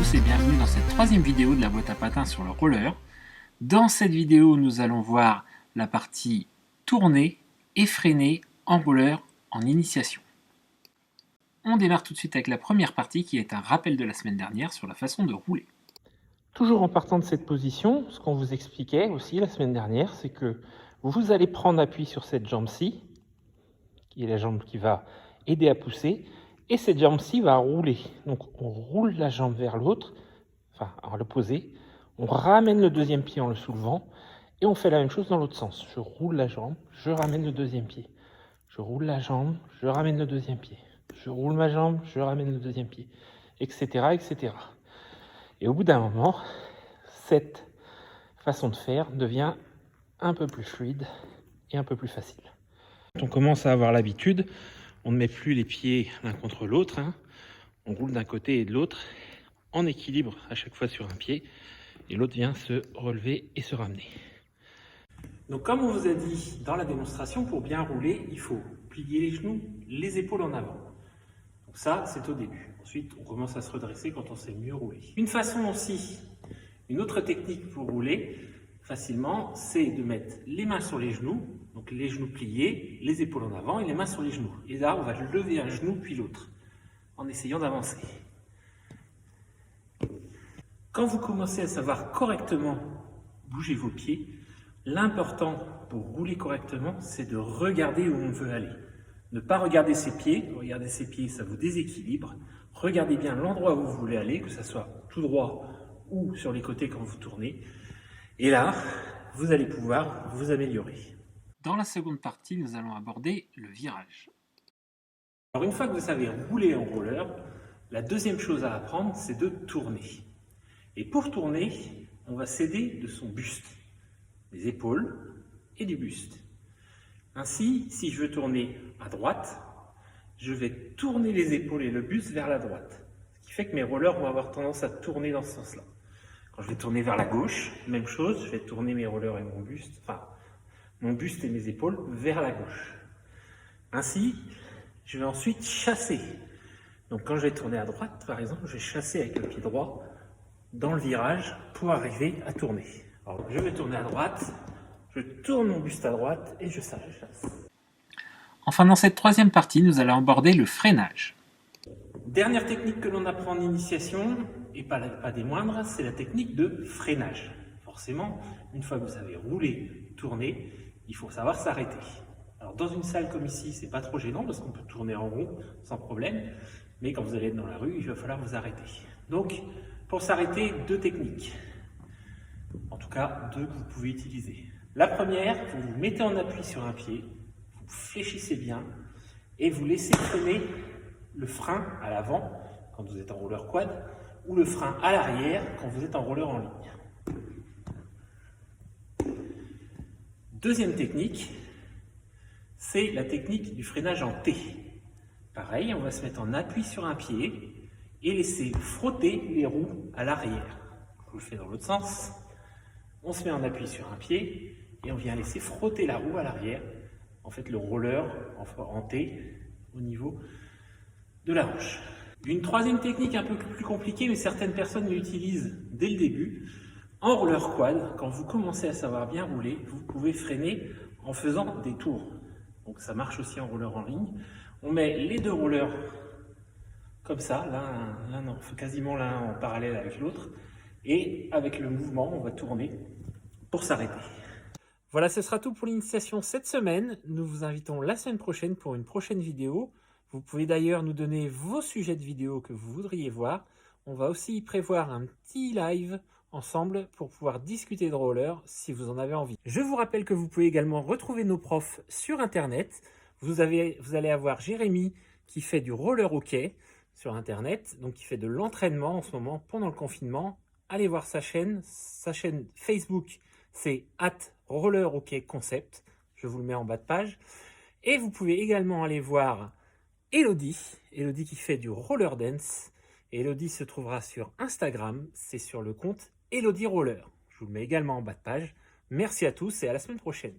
tous et bienvenue dans cette troisième vidéo de la boîte à patins sur le roller. Dans cette vidéo, nous allons voir la partie tourner et freiner en roller en initiation. On démarre tout de suite avec la première partie qui est un rappel de la semaine dernière sur la façon de rouler. Toujours en partant de cette position, ce qu'on vous expliquait aussi la semaine dernière, c'est que vous allez prendre appui sur cette jambe-ci, qui est la jambe qui va aider à pousser, et cette jambe-ci va rouler. Donc on roule la jambe vers l'autre, enfin à l'opposé, on ramène le deuxième pied en le soulevant, et on fait la même chose dans l'autre sens. Je roule la jambe, je ramène le deuxième pied. Je roule la jambe, je ramène le deuxième pied. Je roule ma jambe, je ramène le deuxième pied, etc., etc. Et au bout d'un moment, cette façon de faire devient un peu plus fluide et un peu plus facile. Quand on commence à avoir l'habitude, on ne met plus les pieds l'un contre l'autre, on roule d'un côté et de l'autre, en équilibre à chaque fois sur un pied, et l'autre vient se relever et se ramener. Donc comme on vous a dit dans la démonstration, pour bien rouler, il faut plier les genoux, les épaules en avant. Donc ça, c'est au début. Ensuite, on commence à se redresser quand on sait mieux rouler. Une façon aussi, une autre technique pour rouler facilement, c'est de mettre les mains sur les genoux, donc les genoux pliés, les épaules en avant et les mains sur les genoux. Et là, on va lever un genou puis l'autre, en essayant d'avancer. Quand vous commencez à savoir correctement bouger vos pieds, l'important pour rouler correctement, c'est de regarder où on veut aller. Ne pas regarder ses pieds. Regarder ses pieds, ça vous déséquilibre. Regardez bien l'endroit où vous voulez aller, que ce soit tout droit ou sur les côtés quand vous tournez. Et là, vous allez pouvoir vous améliorer. Dans la seconde partie, nous allons aborder le virage. Alors une fois que vous savez rouler en roller, la deuxième chose à apprendre, c'est de tourner. Et pour tourner, on va s'aider de son buste, des épaules et du buste. Ainsi, si je veux tourner à droite, je vais tourner les épaules et le buste vers la droite. Ce qui fait que mes rollers vont avoir tendance à tourner dans ce sens-là. Quand je vais tourner vers la gauche, même chose, je vais tourner mes rollers et mon buste, mon buste et mes épaules vers la gauche. Ainsi, je vais ensuite chasser. Donc quand je vais tourner à droite, par exemple, je vais chasser avec le pied droit dans le virage pour arriver à tourner. Alors, je vais tourner à droite, je tourne mon buste à droite et je chasse. Enfin, dans cette troisième partie, nous allons aborder le freinage. Dernière technique que l'on apprend en initiation, et pas des moindres, c'est la technique de freinage. Forcément, une fois que vous avez roulé, tourné, il faut savoir s'arrêter. Alors dans une salle comme ici, c'est pas trop gênant parce qu'on peut tourner en rond sans problème, mais quand vous allez être dans la rue, il va falloir vous arrêter. Donc, pour s'arrêter, deux techniques. En tout cas, deux que vous pouvez utiliser. La première, vous vous mettez en appui sur un pied, vous fléchissez bien et vous laissez freiner le frein à l'avant quand vous êtes en roller quad ou le frein à l'arrière quand vous êtes en roller en ligne. Deuxième technique, c'est la technique du freinage en T. Pareil, on va se mettre en appui sur un pied et laisser frotter les roues à l'arrière. Je vous le fais dans l'autre sens. On se met en appui sur un pied et on vient laisser frotter la roue à l'arrière. En fait, le roller en T au niveau de la hanche. Une troisième technique un peu plus compliquée, mais certaines personnes l'utilisent dès le début. En roller quad, quand vous commencez à savoir bien rouler, vous pouvez freiner en faisant des tours. Donc ça marche aussi en roller en ligne. On met les deux rollers comme ça, quasiment l'un en parallèle avec l'autre. Et avec le mouvement, on va tourner pour s'arrêter. Voilà, ce sera tout pour l'initiation cette semaine. Nous vous invitons la semaine prochaine pour une prochaine vidéo. Vous pouvez d'ailleurs nous donner vos sujets de vidéos que vous voudriez voir. On va aussi y prévoir un petit live ensemble pour pouvoir discuter de roller si vous en avez envie. Je vous rappelle que vous pouvez également retrouver nos profs sur Internet. Vous allez avoir Jérémy qui fait du roller hockey sur Internet, donc qui fait de l'entraînement en ce moment pendant le confinement. Allez voir sa chaîne Facebook, c'est @rollerhockeyconcept. Je vous le mets en bas de page. Et vous pouvez également aller voir Elodie qui fait du roller dance. Et Elodie se trouvera sur Instagram, c'est sur le compte Elodie Roller. Je vous le mets également en bas de page. Merci à tous et à la semaine prochaine.